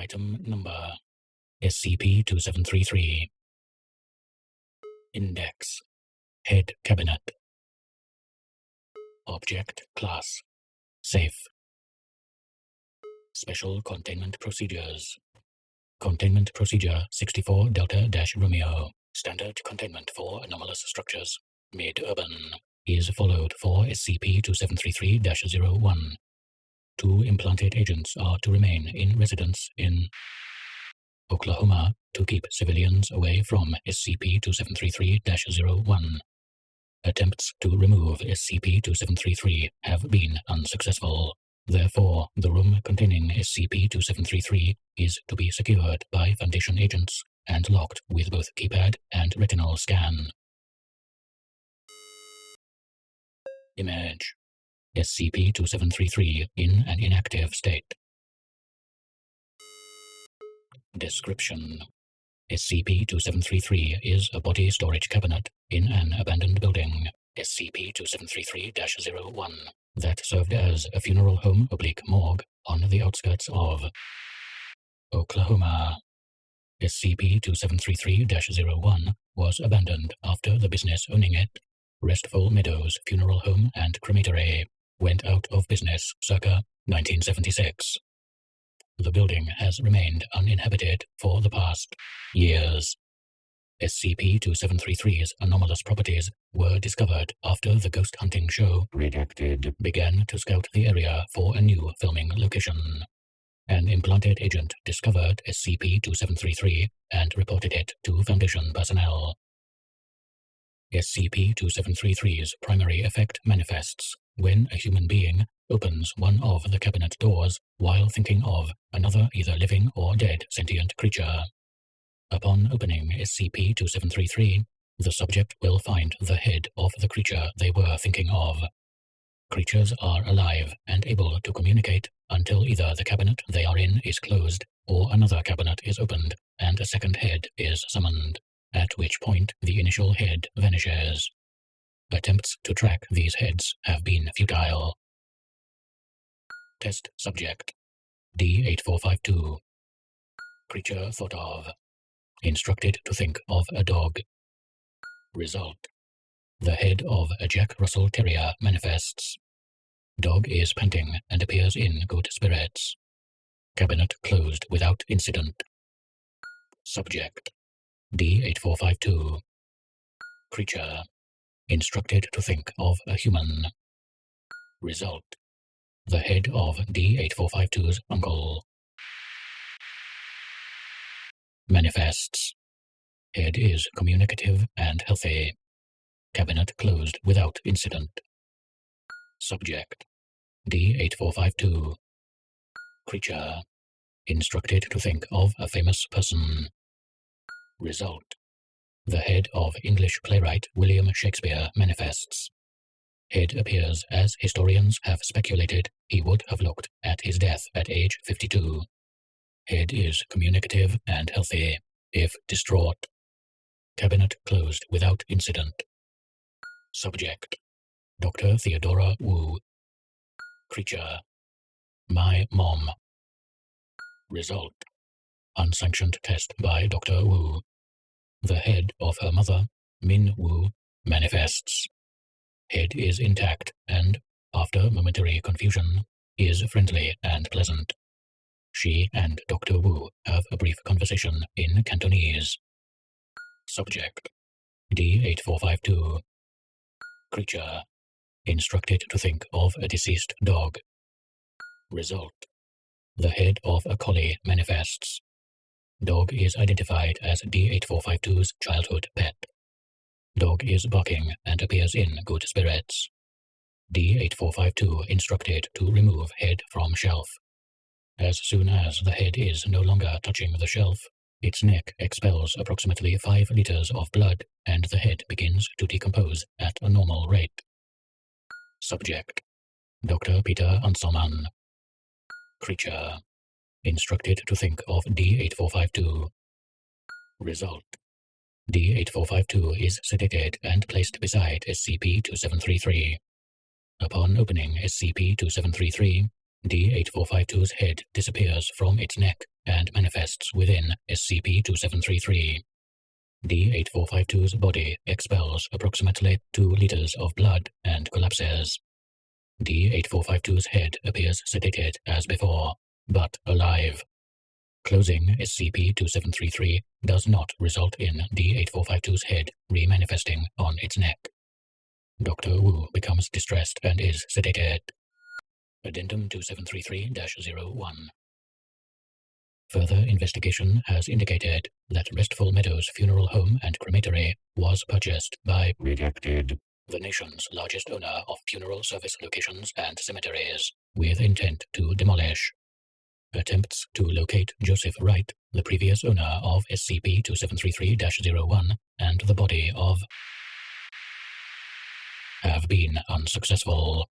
Item Number SCP-2733. Index Head Cabinet. Object Class Safe. Special Containment Procedures. Containment Procedure 64 Delta-Romeo. Standard containment for anomalous structures. Mid-urban. Is followed for SCP-2733-01. 2 implanted agents are to remain in residence in Oklahoma to keep civilians away from SCP-2733-01. Attempts to remove SCP-2733 have been unsuccessful. Therefore, the room containing SCP-2733 is to be secured by Foundation agents and locked with both keypad and retinal scan. Image: SCP-2733 in an inactive state. Description: SCP-2733 is a body storage cabinet in an abandoned building, SCP-2733-01, that served as a funeral home/morgue on the outskirts of Oklahoma. SCP-2733-01 was abandoned after the business owning it, Restful Meadows Funeral Home and Crematory, went out of business circa 1976. The building has remained uninhabited for the past years. SCP-2733's anomalous properties were discovered after the ghost hunting show Redacted began to scout the area for a new filming location. An implanted agent discovered SCP-2733 and reported it to Foundation personnel. SCP-2733's primary effect manifests when a human being opens one of the cabinet doors while thinking of another either living or dead sentient creature. Upon opening SCP-2733, the subject will find the head of the creature they were thinking of. Creatures are alive and able to communicate until either the cabinet they are in is closed or another cabinet is opened and a second head is summoned, at which point the initial head vanishes. Attempts to track these heads have been futile. Test Subject: D8452. Creature thought of. Instructed to think of a dog. Result: the head of a Jack Russell Terrier manifests. Dog is panting and appears in good spirits. Cabinet closed without incident. Subject: D8452. Creature: instructed to think of a human. Result: the head of D8452's uncle. Manifests. Head is communicative and healthy. Cabinet closed without incident. Subject: D8452. Creature: instructed to think of a famous person. Result: the head of English playwright William Shakespeare manifests. Head appears as historians have speculated he would have looked at his death at age 52. Head is communicative and healthy, if distraught. Cabinet closed without incident. Subject: Dr. Theodora Wu. Creature: my mom. Result: unsanctioned test by Dr. Wu. The head of her mother, Min Wu, manifests. Head is intact and, after momentary confusion, is friendly and pleasant. She and Dr. Wu have a brief conversation in Cantonese. Subject: D8452. Creature: instructed to think of a deceased dog. Result: the head of a collie manifests. Dog is identified as D8452's childhood pet. Dog is barking and appears in good spirits. D8452 instructed to remove head from shelf. As soon as the head is no longer touching the shelf, its neck expels approximately 5 liters of blood and the head begins to decompose at a normal rate. Subject: Dr. Peter Anselman. Creature: instructed to think of D8452. Result: D8452 is sedated and placed beside SCP-2733. Upon opening SCP-2733, D-8452's head disappears from its neck and manifests within SCP-2733. D-8452's body expels approximately 2 liters of blood and collapses. D-8452's head appears sedated as before, but alive. Closing SCP-2733 does not result in D-8452's head remanifesting on its neck. Dr. Wu becomes distressed and is sedated. Addendum 2733-01. Further investigation has indicated that Restful Meadows Funeral Home and Crematory was purchased by Redacted, the nation's largest owner of funeral service locations and cemeteries, with intent to demolish. Attempts to locate Joseph Wright, the previous owner of SCP-2733-01, and the body of have been unsuccessful.